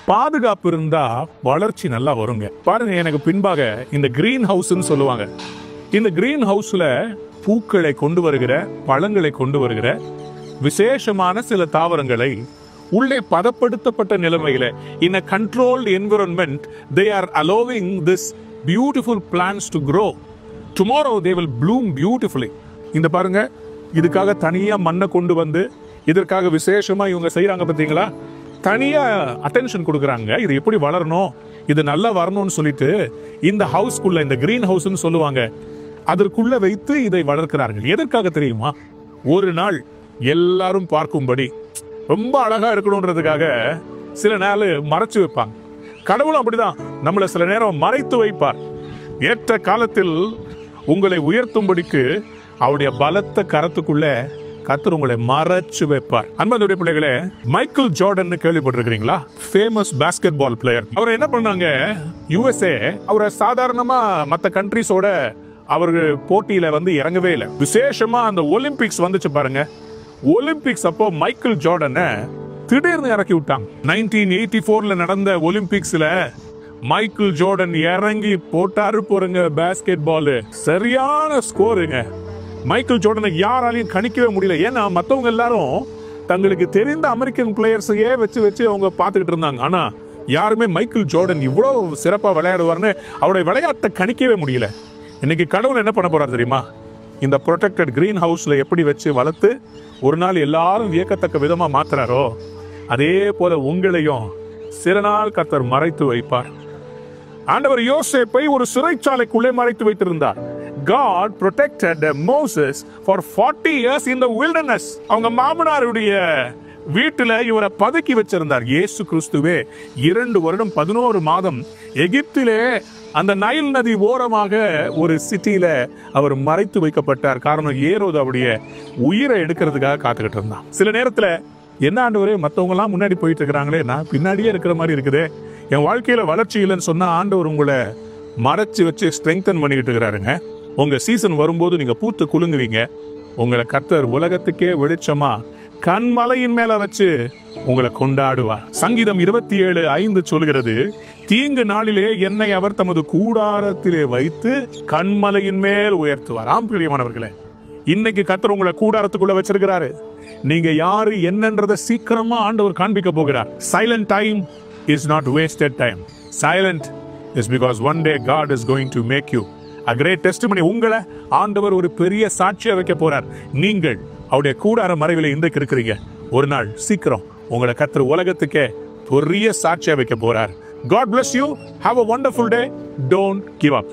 பாதுகாப்பு இருந்தா வளர்ச்சி நல்லா வருங்க. பாருங்க, எனக்கு பின்பாக இந்த கிரீன் ஹவுஸ்ன்னு சொல்லுவாங்க. இந்த கிரீன் ஹவுஸ்ல பூக்களை கொண்டு வருகிற, பழங்களை கொண்டு வருகிற விசேஷமான சில தாவரங்களை உள்ளே பதப்படுத்தப்பட்ட நிலைமையில in a controlled environment they are allowing this beautiful plants to grow. Tomorrow they will bloom beautifully. இந்த பாருங்க, இதுக்காக தனியா மண்ணை கொண்டு வந்து இதற்காக விசேஷமா இவங்க செய்யறாங்க பாத்தீங்களா? தனியா அட்டென்ஷன் கொடுக்குறாங்க. இது எப்படி வளரணும், இது நல்லா வரணும்னு சொல்லிட்டு இந்த ஹவுஸ்க்குள்ள, இந்த கிரீன் ஹவுஸ்ன்னு சொல்லுவாங்க, அதற்குள்ள வைத்து இதை வளர்க்கிறார்கள். எதற்காக தெரியுமா? ஒரு நாள் எல்லாரும் பார்க்கும்படி ரொம்ப அழகா இருக்கணும்ன்றதுக்காக சில நாள் மறைச்சு வைப்பாங்க. கடவுளும் அப்படிதான் நம்மளை சில நேரம் மறைத்து வைப்பார். ஏற்ற காலத்தில் உங்களை உயர்த்தும்படிக்கு அவருடைய பலத்த கரத்துக்குள்ள கர்த்தர் உங்களை மறைச்சு வைப்பார். அன்புடைய பிள்ளைகளே, மைக்கேல் ஜார்டன் கேள்விப்பட்டிருக்கிறீங்களா? Famous basketball player. அவர் என்ன பண்ணாங்க, USA அவரை சாதாரணமா மற்ற கண்ட்ரிஸோட அவர்கள் போட்டியில வந்து இறங்கவே இல்லை. விசேஷமா அந்த ஒலிம்பிக்ஸ் வந்துச்சு பாருங்க. ஒலிம்பிக்ஸ் அப்போ மைக்கேல் ஜார்டனை திடீர்னு இறக்கி விட்டாங்க. 1984 நடந்த ஒலிம்பிக்ஸ்ல மைக்கேல் ஜார்டன் இறங்கி போட்டாரு போறங்க பாஸ்கெட் பால். சரியான ஸ்கோருங்க. மைக்கேல் ஜார்டனை யாராலையும் கணிக்கவே முடியல. ஏன்னா மற்றவங்க எல்லாரும் தங்களுக்கு தெரிந்த அமெரிக்கன் பிளேயர்ஸையே வச்சு வச்சு அவங்க பார்த்துக்கிட்டு இருந்தாங்க. ஆனா யாருமே மைக்கேல் ஜார்டன் இவ்வளவு சிறப்பா விளையாடுவார்னு அவருடைய விளையாட்டை கணிக்கவே முடியல. இன்னைக்கு கடவுள் என்ன பண்ண போறாரு தெரியுமா? இந்த ப்ரொடெக்டட் கிரீன் ஹவுஸ்ல எப்படி வச்சு வளர்த்து ஒரு நாள் எல்லாரும் வியக்கத்தக்க விதமா மாத்துறாரோ, அதே போல உங்களையும் சில நாள் கர்த்தர் மறைத்து வைப்பார். ஆண்டவர் யோசேப்பை ஒரு சிறைச்சாலைக்குள்ளே மறைத்து வைத்திருந்தார். God protected Moses for 40 years in the wilderness. அவங்க மாமனாருடைய வீட்டுல இவரை பதுக்கி வச்சிருந்தார். இயேசு கிறிஸ்துவே 2 வருடம் 11 மாதம் எகிப்திலே அந்த நைல் நதி ஓரமாக ஒரு சிட்டியில அவர் மறைத்து வைக்கப்பட்டார். காரணம், ஏரோது அவருடைய உயிரை எடுக்கிறதுக்காக காத்துக்கிட்டு இருந்தான். சில நேரத்துல என்ன ஆண்டவரே, மற்றவங்க எல்லாம் முன்னாடி போயிட்டு இருக்கிறாங்களே, நான் பின்னாடியே இருக்கிற மாதிரி இருக்குது, என் வாழ்க்கையில வளர்ச்சி இல்லைன்னு சொன்னா ஆண்டவர் உங்களை மறைச்சு வச்சு ஸ்ட்ரெங்தன் பண்ணிக்கிட்டு இருக்கிறாருங்க. உங்க சீசன் வரும்போது நீங்க பூத்து குலுங்குவீங்க. உங்களை கர்த்தர் உலகத்துக்கே வெளிச்சமா கண்மலையின் மேல வச்சு உங்களை கொண்டாடுவார். சங்கீதம் 27:5 சொல்கிறது, தீங்கு நாளிலே என்னை அவர் தமது கூடாரத்திலே வைத்து கண்மலையின் மேல் உயர்த்துவார். ஆம் பிரியமானவர்களே, இன்னைக்கு கர்த்தர் உங்களை கூடாரத்துக்குள்ள வச்சிருக்கிறாரு. நீங்க யாரு என்னன்றதை சீக்கிரமா ஆண்டவர் காண்பிக்க போகிறார். Silent time is not wasted time. Silent is because one day God is going to make you a great testimony. உங்களை ஆண்டவர் ஒரு பெரிய சாட்சியா வைக்க போறார். நீங்கள் அவருடைய கூடார மறைவில இன்றைக்கு இருக்கிறீங்க. ஒரு நாள் சீக்கிரம் உங்களை கர்த்தர் உலகத்துக்கே பெரிய சாட்சியா வைக்க போறார். God bless you. Have a wonderful day. Don't give up.